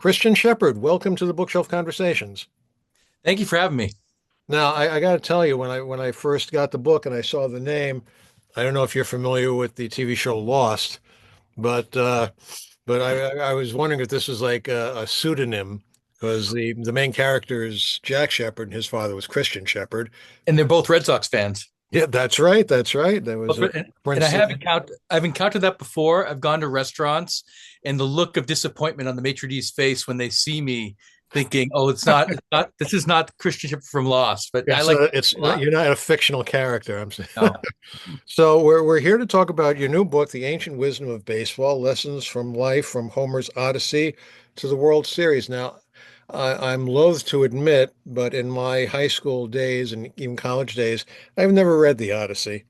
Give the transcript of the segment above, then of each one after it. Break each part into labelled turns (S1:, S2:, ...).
S1: Christian Sheppard, welcome to the Bookshelf Conversations.
S2: Thank you for having me.
S1: Now, I got to tell you, when I first got the book and I saw the name, I don't know if you're familiar with the TV show Lost, but I was wondering if this was like a pseudonym because the main character is Jack Sheppard and his father was Christian Sheppard.
S2: And they're both Red Sox fans.
S1: Yeah, that's right. That's right. That was
S2: And
S1: Prince.
S2: I've encountered that before. I've gone to restaurants and the look of disappointment on the maitre d's face when they see me thinking, oh, it's not, this is not Christian Ship from Lost, but I like
S1: It's
S2: it a lot.
S1: you're not a fictional character. I'm saying.
S2: No.
S1: So we're here to talk about your new book, The Ancient Wisdom of Baseball: Lessons from Life from Homer's Odyssey to the World Series. Now, I'm loath to admit, but in my high school days and even college days, I've never read the Odyssey,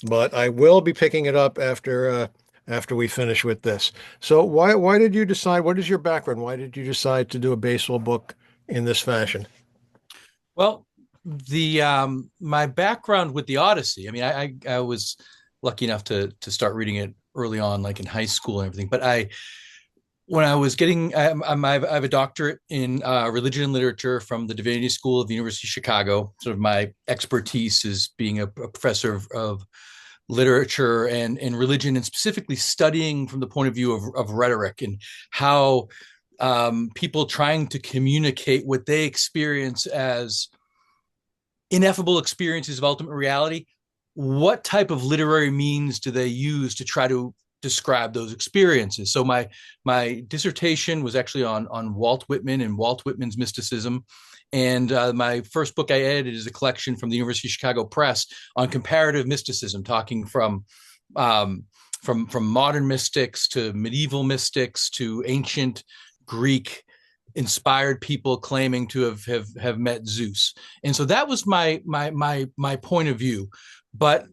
S1: but I will be picking it up after we finish with this. So why did you decide? What is your background? Why did you decide to do a baseball book in this fashion?
S2: Well, the my background with the Odyssey, I mean, I was lucky enough to start reading it early on, like in high school and everything. But I when I was getting, I have a doctorate in religion and literature from the Divinity School of the University of Chicago. Sort of my expertise is being a professor of literature and religion, and specifically studying from the point of view of rhetoric and how people trying to communicate what they experience as ineffable experiences of ultimate reality, what type of literary means do they use to try to describe those experiences? So my dissertation was actually on Walt Whitman and Walt Whitman's mysticism. And my first book I edited is a collection from the University of Chicago Press on comparative mysticism, talking from modern mystics to medieval mystics to ancient Greek inspired people claiming to have met Zeus. And so that was my point of view. But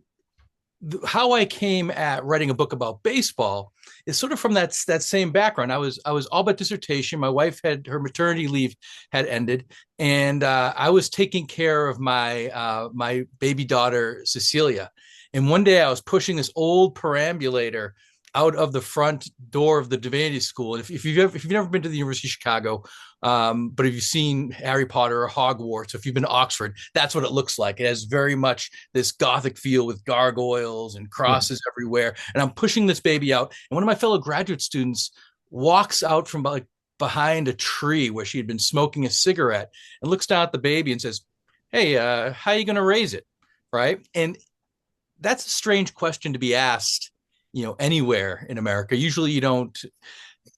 S2: how I came at writing a book about baseball is sort of from that same background. I was all but dissertation. My wife had her maternity leave had ended, and I was taking care of my baby daughter Cecilia. And one day I was pushing this old perambulator out of the front door of the divinity school. And if you've never been to the University of Chicago, but if you've seen Harry Potter or Hogwarts, or if you've been to Oxford, that's what it looks like. It has very much this Gothic feel with gargoyles and crosses everywhere. And I'm pushing this baby out, and one of my fellow graduate students walks out from like behind a tree where she had been smoking a cigarette and looks down at the baby and says, "Hey, how are you going to raise it?" Right? And that's a strange question to be asked, anywhere in America. Usually you don't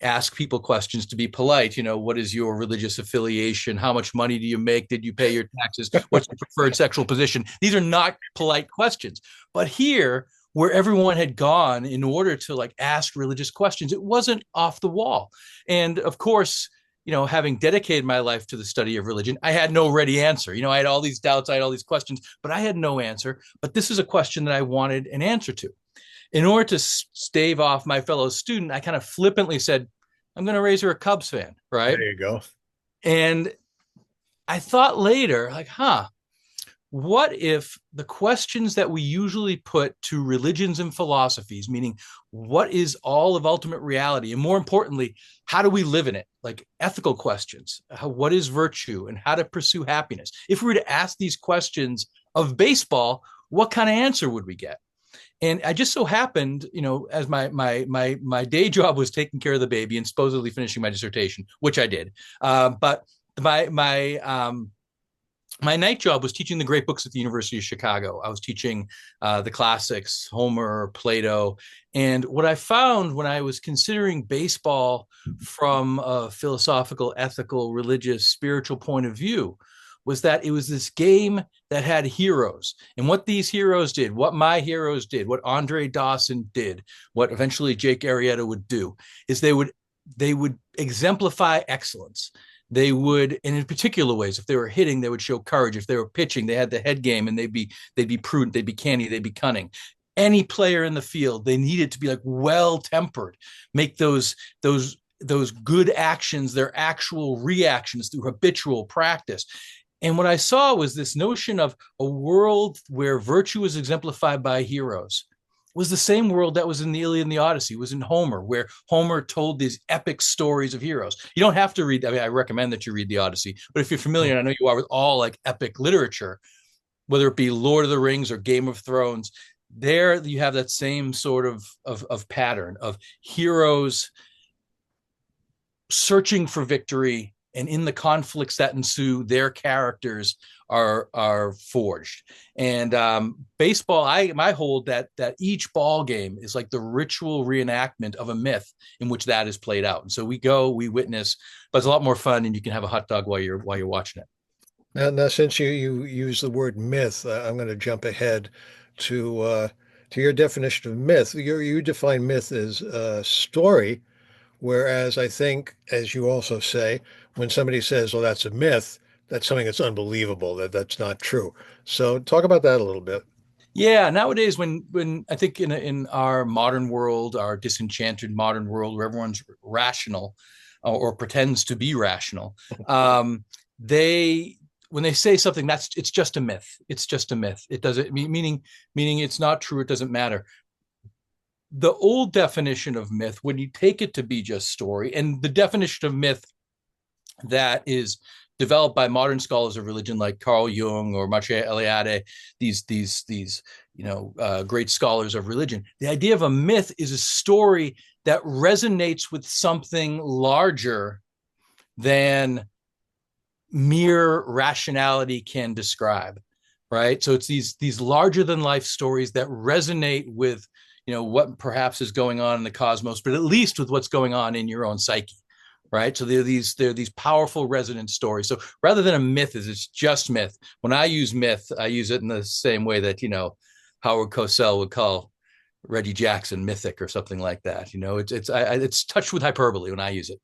S2: ask people questions to be polite. What is your religious affiliation? How much money do you make? Did you pay your taxes? What's your preferred sexual position? These are not polite questions. But here, where everyone had gone in order to like ask religious questions, it wasn't off the wall. And of course, having dedicated my life to the study of religion, I had no ready answer. I had all these doubts, I had all these questions, but I had no answer. But this is a question that I wanted an answer to. In order to stave off my fellow student, I kind of flippantly said, I'm going to raise her a Cubs fan, right?
S1: There you go.
S2: And I thought later, like, what if the questions that we usually put to religions and philosophies, meaning what is all of ultimate reality? And more importantly, how do we live in it? Like ethical questions, what is virtue and how to pursue happiness? If we were to ask these questions of baseball, what kind of answer would we get? And I just so happened, as my day job was taking care of the baby and supposedly finishing my dissertation, which I did. But my night job was teaching the great books at the University of Chicago. I was teaching the classics, Homer, Plato. And what I found when I was considering baseball from a philosophical, ethical, religious, spiritual point of view was that it was this game that had heroes. And what these heroes did, what my heroes did, what Andre Dawson did, what eventually Jake Arrieta would do, is they would exemplify excellence. They would, and in particular ways, if they were hitting, they would show courage. If they were pitching, they had the head game and they'd be prudent, they'd be canny, they'd be cunning. Any player in the field, they needed to be like well tempered, make those good actions their actual reactions through habitual practice. And what I saw was this notion of a world where virtue is exemplified by heroes was the same world that was in the Iliad and the Odyssey, was in Homer, where Homer told these epic stories of heroes. You don't have to read, I mean, I recommend that you read the Odyssey, but if you're familiar, and I know you are, with all like epic literature, whether it be Lord of the Rings or Game of Thrones, there you have that same sort of pattern of heroes searching for victory, and in the conflicts that ensue, their characters are forged. And baseball, I hold that each ball game is like the ritual reenactment of a myth in which that is played out. And so we go, we witness, but it's a lot more fun, and you can have a hot dog while you're watching it.
S1: Now, since you use the word myth, I'm going to jump ahead to your definition of myth. You define myth as a story, whereas I think, as you also say, when somebody says, "Well, that's a myth," that's something that's unbelievable, that's not true. So talk about that a little bit.
S2: Yeah, nowadays when I think in our modern world, our disenchanted modern world where everyone's rational, or pretends to be rational, they when they say something, that's it's just a myth. It's just a myth. It doesn't meaning it's not true. It doesn't matter. The old definition of myth, when you take it to be just story, and the definition of myth that is developed by modern scholars of religion like Carl Jung or Marcia Eliade, these great scholars of religion. The idea of a myth is a story that resonates with something larger than mere rationality can describe, right? So it's these larger than life stories that resonate with what perhaps is going on in the cosmos, but at least with what's going on in your own psyche, right? So they're these powerful resonant stories. So rather than a myth, is it's just myth. When I use myth, I use it in the same way that Howard Cosell would call Reggie Jackson mythic or something like that. It's touched with hyperbole when I use it.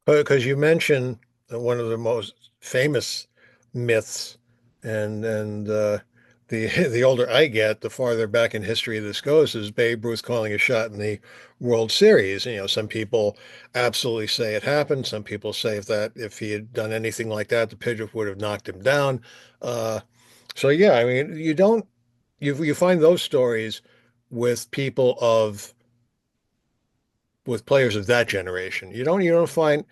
S1: Because you mentioned one of the most famous myths, and the the older I get, the farther back in history this goes, is Babe Ruth calling a shot in the World Series. Some people absolutely say it happened. Some people say if he had done anything like that, the pitcher would have knocked him down. Uh, so yeah, I mean, you find those stories with people of with players of that generation. You don't find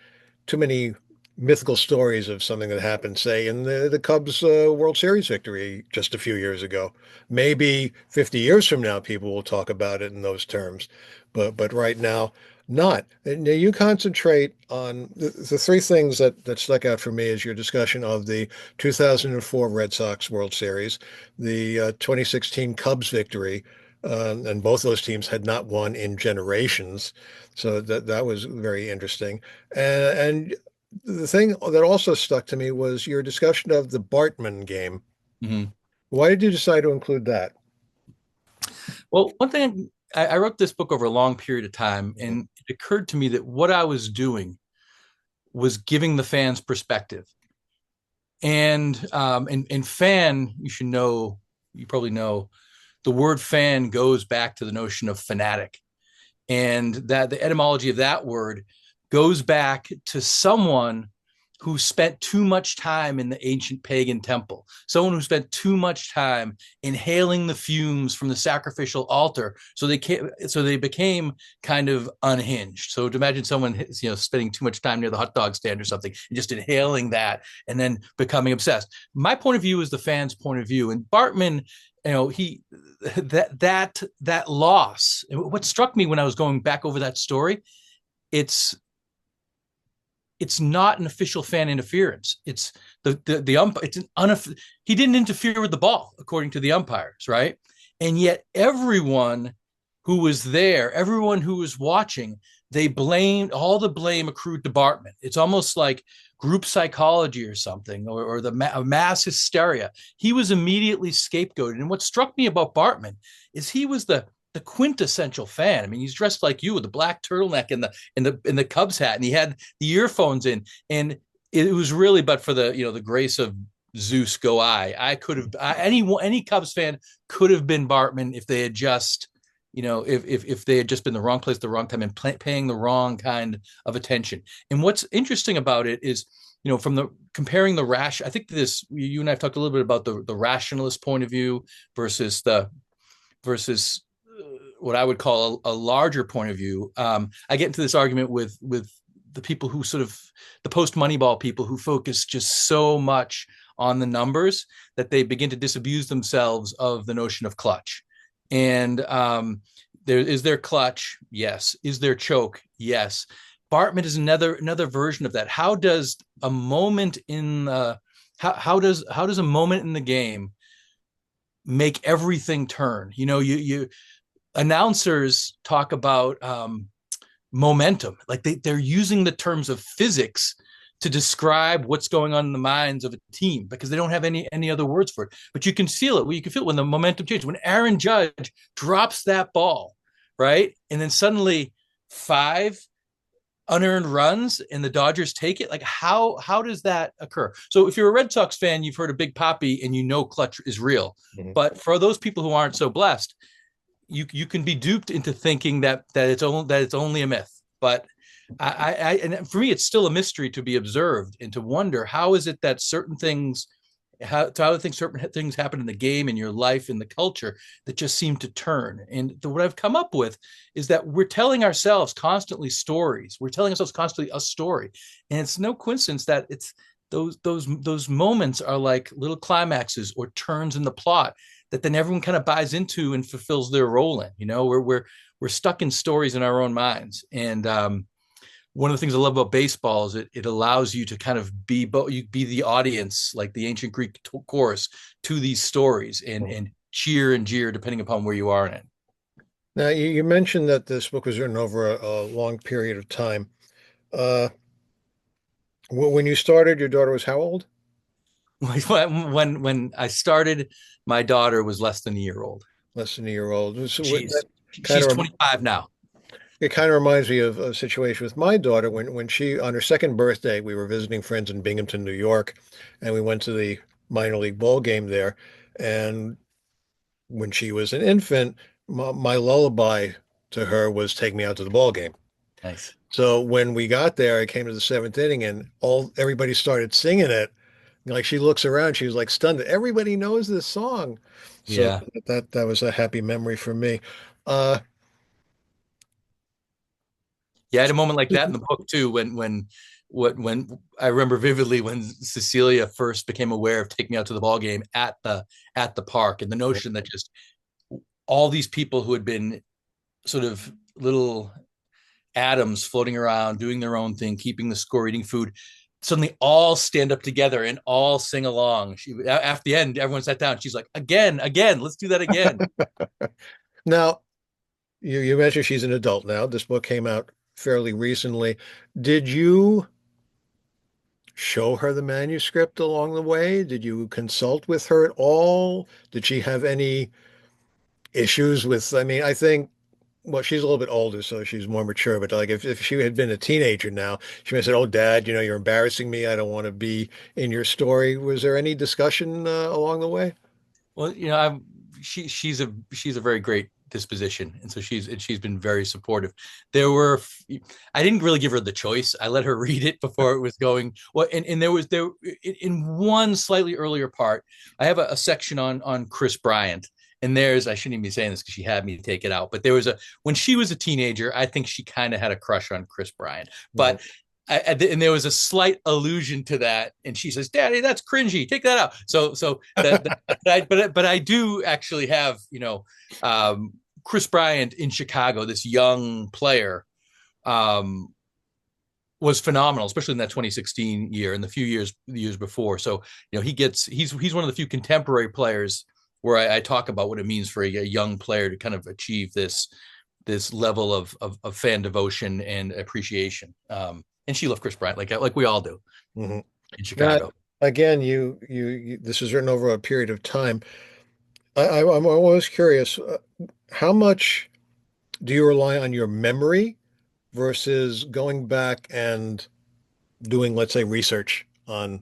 S1: too many mythical stories of something that happened, say, in the Cubs World Series victory just a few years ago. Maybe 50 years from now, people will talk about it in those terms, but right now, not. And now you concentrate on the three things that stuck out for me is your discussion of the 2004 Red Sox World Series, the 2016 Cubs victory, and both those teams had not won in generations. So that was very interesting. And the thing that also stuck to me was your discussion of the Bartman game.
S2: Mm-hmm.
S1: Why did you decide to include that?
S2: Well, one thing I wrote this book over a long period of time, and it occurred to me that what I was doing was giving the fans perspective. And fan, you probably know, the word fan goes back to the notion of fanatic, and that the etymology of that word goes back to someone who spent too much time in the ancient pagan temple, someone who spent too much time inhaling the fumes from the sacrificial altar, so they became kind of unhinged. So to imagine someone spending too much time near the hot dog stand or something, and just inhaling that and then becoming obsessed. My point of view is the fan's point of view, and Bartman, he that loss. What struck me when I was going back over that story, it's it's not an official fan interference. It's the umpire. He didn't interfere with the ball according to the umpires, right? And yet everyone who was there, everyone who was watching, they blamed all the blame accrued to Bartman. It's almost like group psychology or something, or the mass hysteria. He was immediately scapegoated. And what struck me about Bartman is he was the quintessential fan. I mean, he's dressed like you with the black turtleneck and the Cubs hat, and he had the earphones in, and it was really but for the grace of Zeus go I could have any Cubs fan could have been Bartman if they had just if they had just been the wrong place, the wrong time, and paying the wrong kind of attention. And what's interesting about it is, from the comparing the rash, I think you and I have talked a little bit about the rationalist point of view versus what I would call a larger point of view. I get into this argument with the people who sort of the post Moneyball people who focus just so much on the numbers that they begin to disabuse themselves of the notion of clutch. And there is their clutch, yes. Is there choke, yes. Bartman is another version of that. How does a moment in the how does a moment in the game make everything turn? You announcers talk about momentum, like they're using the terms of physics to describe what's going on in the minds of a team because they don't have any other words for it. But you can feel it. You can feel it when the momentum changes. When Aaron Judge drops that ball, right, and then suddenly 5 unearned runs and the Dodgers take it. Like how does that occur? So if you're a Red Sox fan, you've heard of Big Papi and you know clutch is real.
S1: Mhm.
S2: But for those people who aren't so blessed, you can be duped into thinking that it's only a myth. But and for me, it's still a mystery to be observed and to wonder how is it that certain things happen in the game, in your life, in the culture that just seem to turn. And what I've come up with is that we're telling ourselves constantly stories. We're telling ourselves constantly a story, and it's no coincidence that it's those moments are like little climaxes or turns in the plot that then everyone kind of buys into and fulfills their role in. We're stuck in stories in our own minds, and one of the things I love about baseball is it allows you to kind of you be the audience, like the ancient Greek chorus, to these stories and cheer and jeer depending upon where you are in it.
S1: Now, you mentioned that this book was written over a long period of time. Uh, when you started, your daughter was how old?
S2: When I started, my daughter was less than a year old.
S1: Less than a year old. So that
S2: She's
S1: kind
S2: she's
S1: of
S2: 25 now.
S1: it kind of reminds me of a situation with my daughter when she on her second birthday, we were visiting friends in Binghamton, New York, and we went to the minor league ball game there. And when she was an infant, my lullaby to her was "Take me out to the ball game."
S2: Nice.
S1: So when we got there, I came to the seventh inning, and everybody started singing it. Like she looks around, she was like stunned. Everybody knows this song. So
S2: Yeah.
S1: that was a happy memory for me. Uh,
S2: Yeah, I had a moment like that in the book too. When I remember vividly when Cecilia first became aware of taking me out to the ball game at the park, and the notion that just all these people who had been sort of little atoms floating around, doing their own thing, keeping the score, eating food, suddenly all stand up together and all sing along. After the end, everyone sat down. She's like, again, let's do that again.
S1: Now, you mentioned she's an adult now. This book came out fairly recently. Did you show her the manuscript along the way? Did you consult with her at all? Did she have any issues with, I mean, I think, well, she's a little bit older, so she's more mature, but like if she had been a teenager now, she may have said, "Oh, Dad, you're embarrassing me. I don't want to be in your story." Was there any discussion along the way?
S2: Well, she's a very great disposition, and so she's been very supportive. There were I didn't really give her the choice. I let her read it before it was going. Well, and there in one slightly earlier part, I have a section on Chris Bryant. And I shouldn't even be saying this because she had me take it out, but there was when she was a teenager, I think she kind of had a crush on Chris Bryant.
S1: Mhm.
S2: But and there was a slight allusion to that, and she says, "Daddy, that's cringy. Take that out." So but I do actually have Chris Bryant in Chicago, this young player, um, was phenomenal, especially in that 2016 year and the years before. So he's one of the few contemporary players where I talk about what it means for a young player to kind of achieve this level of fan devotion and appreciation. And she loved Chris Bryant like we all do
S1: Mhm.
S2: in
S1: Now,
S2: Chicago.
S1: again, this is written over a period of time. I'm always curious, how much do you rely on your memory versus going back and doing, let's say, research on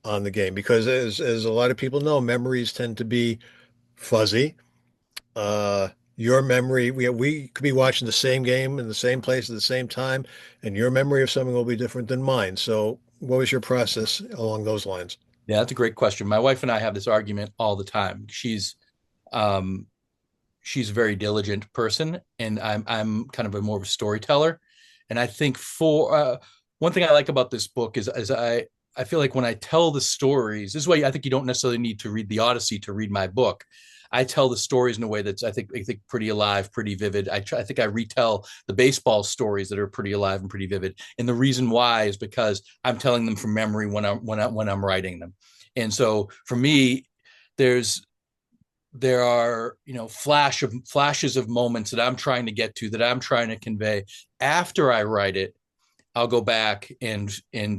S1: the game? Because as a lot of people know, memories tend to be fuzzy. Uh, your memory, we could be watching the same game in the same place at the same time, and your memory of something will be different than mine. So, what was your process along those lines?
S2: Yeah, that's a great question. My wife and I have this argument all the time. Um, she's a very diligent person, and I'm kind of a more of a storyteller. And I think for one thing I like about this book is I feel like when I tell the stories, this is why I think you don't necessarily need to read the Odyssey to read my book. I tell the stories in a way that's I think pretty alive, pretty vivid. I think I retell the baseball stories that are pretty alive and pretty vivid. And the reason why is because I'm telling them from memory when I'm writing them. And so for me, there's there are flashes of moments that I'm trying to get to, that I'm trying to convey. After I write it, I'll go back and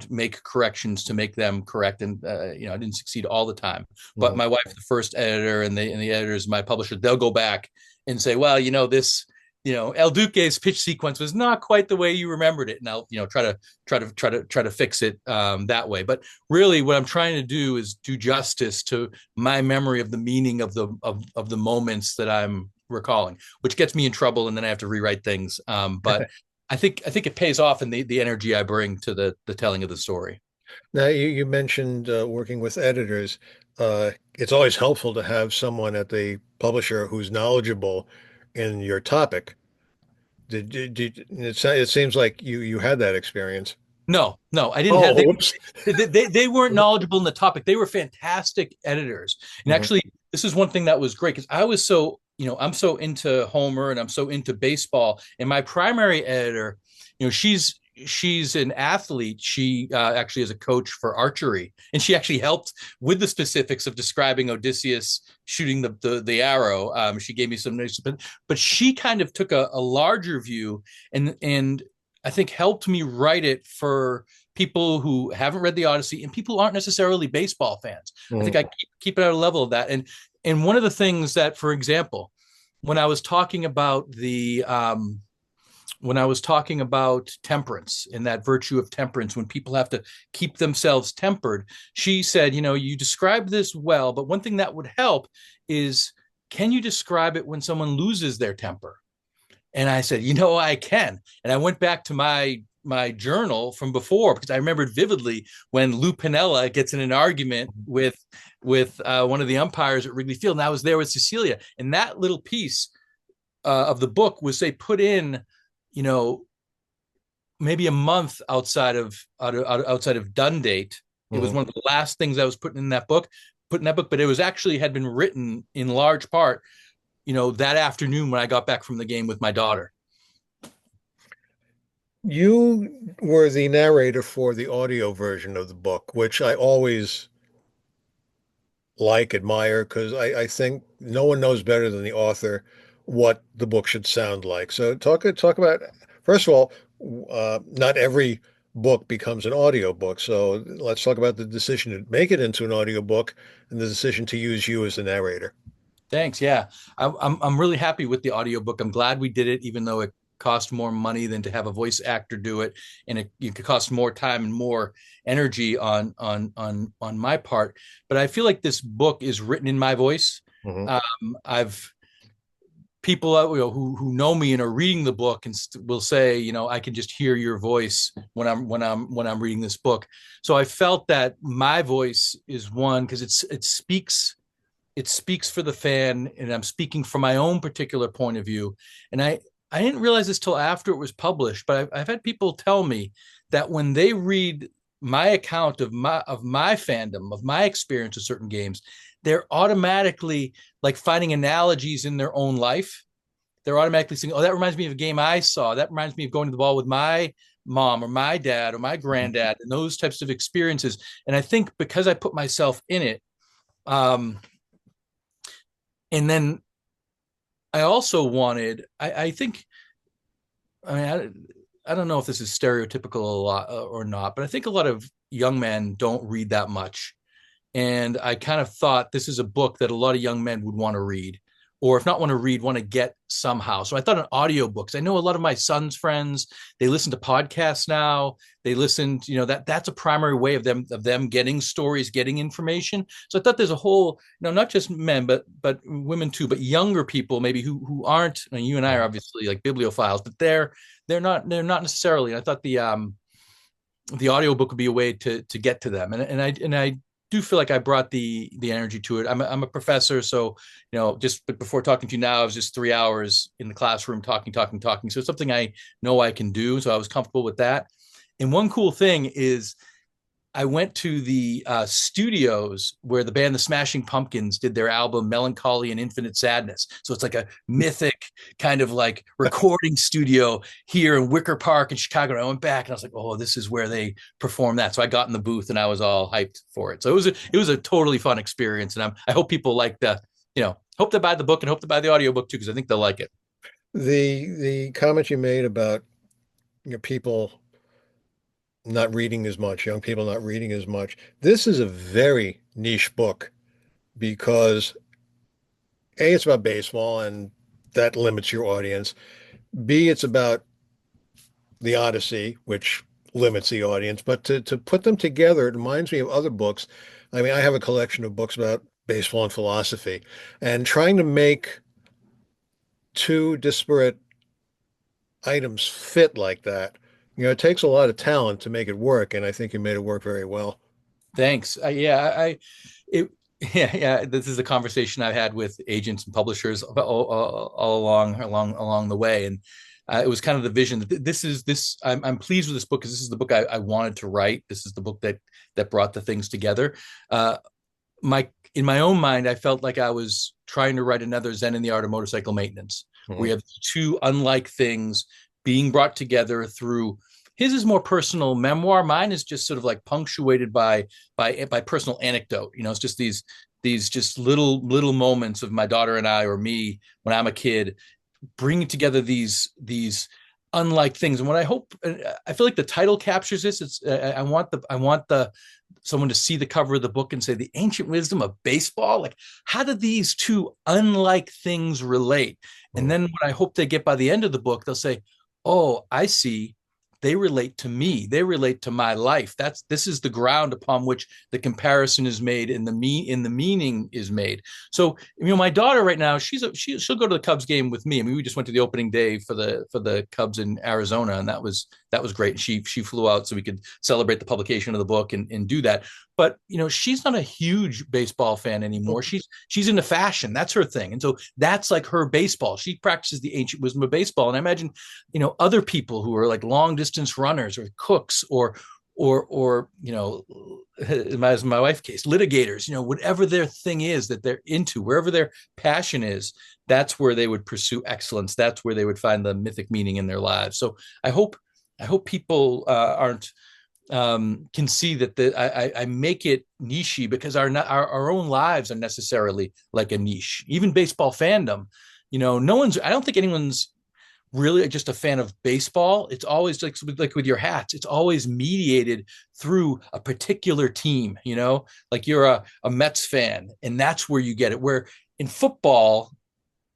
S2: make corrections to make them correct. And I didn't succeed all the time, but
S1: Mhm.
S2: my wife, the first editor, and the editors, my publisher, they'll go back and say, well, this, El Duque's pitch sequence was not quite the way you remembered it, and I'll try to fix it that way. But really, what I'm trying to do is do justice to my memory of the meaning of the moments that I'm recalling, which gets me in trouble, and then I have to rewrite things. But I think it pays off in the energy I bring to the telling of the story.
S1: Now, you mentioned working with editors. It's always helpful to have someone at the publisher who's knowledgeable in your topic. It seems like you had that experience.
S2: No, no, I didn't have.
S1: Oh,
S2: They
S1: whoops.
S2: they weren't knowledgeable in the topic. They were fantastic editors, and
S1: Mhm.
S2: actually, this is one thing that was great because I was so I'm so into Homer and I'm so into baseball, and my primary editor, she's an athlete. She actually is a coach for archery, and she actually helped with the specifics of describing Odysseus shooting the arrow. She gave me some nice, but she kind of took a larger view, and I think helped me write it for people who haven't read the Odyssey and people who aren't necessarily baseball fans. I think
S1: Mhm.
S2: I keep it at a level of that. And one of the things that, for example, when I was talking about the when I was talking about temperance and that virtue of temperance, when people have to keep themselves tempered, she said, you describe this well, but one thing that would help is, can you describe it when someone loses their temper? And I said, I can. And I went back to my journal from before because I remembered vividly when Lou Piniella gets in an argument with one of the umpires at Wrigley Field, and I was there with Cecilia. And that little piece of the book was, say, put in, you know, maybe a month outside of done date. It was
S1: Mhm.
S2: one of the last things I was put in that book, but it was actually had been written in large part, that afternoon when I got back from the game with my daughter.
S1: You were the narrator for the audio version of the book, which I always admire, because I think no one knows better than the author what the book should sound like. So talk about, first of all, not every book becomes an audio book. So let's talk about the decision to make it into an audio book and the decision to use you as the narrator.
S2: Thanks. Yeah, I'm really happy with the audiobook. I'm glad we did it, even though it cost more money than to have a voice actor do it, and it could cost more time and more energy on my part. But I feel like this book is written in my voice.
S1: Mhm.
S2: I've people who know me and are reading the book and will say, I can just hear your voice when I'm reading this book. So I felt that my voice is one because it speaks for the fan, and I'm speaking from my own particular point of view. And I didn't realize this till after it was published, but I've had people tell me that when they read my account of my fandom, of my experience with certain games, they're automatically like finding analogies in their own life. They're automatically saying, "Oh, that reminds me of a game I saw. That reminds me of going to the ball with my mom or my dad or my granddad," and those types of experiences. And I think because I put myself in it, um, and then I also wanted, I think, I mean, I don't know if this is stereotypical a lot or not, but I think a lot of young men don't read that much. And I kind of thought this is a book that a lot of young men would want to read, or if not want to read, want to get somehow. So I thought an audiobooks. I know a lot of my son's friends, they listen to podcasts now. They listen to, that's a primary way of them getting stories, getting information. So I thought there's a whole, not just men, but women too, but younger people maybe who aren't, and you and I are obviously like bibliophiles, but they're not necessarily. And I thought the audiobook would be a way to get to them. And I do feel like I brought the energy to it. I'm a professor, so just before talking to you now, I was just 3 hours in the classroom talking. So it's something I know I can do. So I was comfortable with that. And one cool thing is I went to the studios where the band The Smashing Pumpkins did their album Melancholy and Infinite Sadness. So it's like a mythic kind of like recording studio here in Wicker Park in Chicago. And I went back and I was like, oh, this is where they perform that. So I got in the booth and I was all hyped for it. So it was a totally fun experience. And I hope people like hope they buy the book and hope they buy the audiobook too, because I think they'll like it.
S1: The comment you made about people not reading as much, young people not reading as much. This is a very niche book because A, it's about baseball and that limits your audience. B, it's about the Odyssey, which limits the audience. But to put them together, it reminds me of other books. I mean, I have a collection of books about baseball and philosophy, and trying to make two disparate items fit like that, it takes a lot of talent to make it work, and I think you made it work very well.
S2: Thanks. It, yeah. This is a conversation I've had with agents and publishers all along the way, and it was kind of the vision that this is this. I'm pleased with this book because this is the book I wanted to write. This is the book that brought the things together. Uh, my in my own mind, I felt like I was trying to write another Zen in the Art of Motorcycle Maintenance. We
S1: Mhm.
S2: have two unlike things being brought together through his is more personal memoir. Mine is just sort of like punctuated by personal anecdote. It's just these just little moments of my daughter and I or me when I'm a kid, bringing together these unlike things. And what I feel like the title captures this. It's I want the someone to see the cover of the book and say the ancient wisdom of baseball. Like, how do these two unlike things relate? And
S1: Mhm.
S2: then what I hope they get by the end of the book, they'll say, oh, I see, they relate to me, they relate to my life. This is the ground upon which the comparison is made and the meaning is made. So my daughter right now, she'll go to the Cubs game with me. I mean, we just went to the opening day for the Cubs in Arizona, and that was great. And she flew out so we could celebrate the publication of the book and do that. But she's not a huge baseball fan anymore. She's into fashion. That's her thing. And so that's like her baseball. She practices the ancient wisdom of baseball. And I imagine other people who are like long distance runners or cooks or as my wife's case, litigators, whatever their thing is that they're into, wherever their passion is, that's where they would pursue excellence. That's where they would find the mythic meaning in their lives. So I hope people aren't can see that I make it nichey because our own lives are necessarily like a niche. Even baseball fandom, no one's. I don't think anyone's really just a fan of baseball. It's always like with your hats. It's always mediated through a particular team. Like you're a Mets fan, and that's where you get it. Where in football,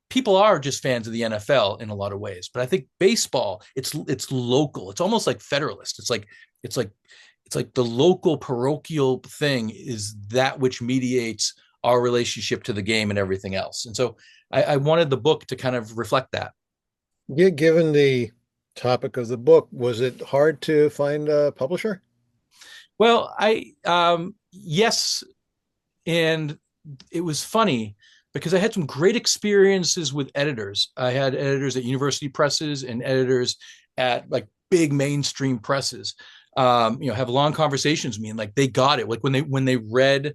S2: people are just fans of the NFL in a lot of ways. But I think baseball, it's local. It's almost like Federalist. It's like it's like the local parochial thing is that which mediates our relationship to the game and everything else. And so I wanted the book to kind of reflect that.
S1: Given the topic of the book, was it hard to find a publisher?
S2: Well, I yes, and it was funny because I had some great experiences with editors. I had editors at university presses and editors at like big mainstream presses. Have long conversations with me and like they got it. Like when they read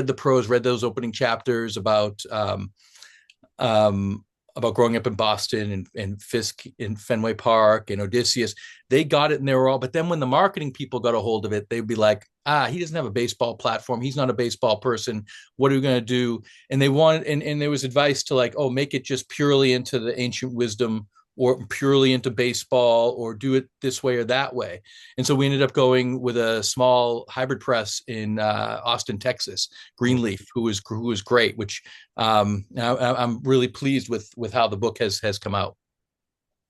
S2: the prose, read those opening chapters about growing up in Boston and Fisk in Fenway Park and Odysseus. They got it and they were all, but then when the marketing people got a hold of it, they'd be like, he doesn't have a baseball platform. He's not a baseball person. What are we going to do? And they wanted, and there was advice to like, oh, make it just purely into the ancient wisdom or purely into baseball or do it this way or that way. And so we ended up going with a small hybrid press in Austin, Texas, Greenleaf, who was great, which I'm really pleased with how the book has come out.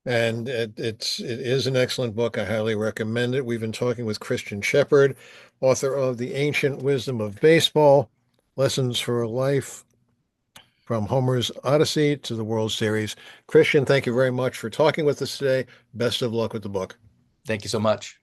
S1: And it is an excellent book. I highly recommend it. We've been talking with Christian Sheppard, author of The Ancient Wisdom of Baseball, Lessons for Life from Homer's Odyssey to the World Series. Christian, thank you very much for talking with us today. Best of luck with the book.
S2: Thank you so much.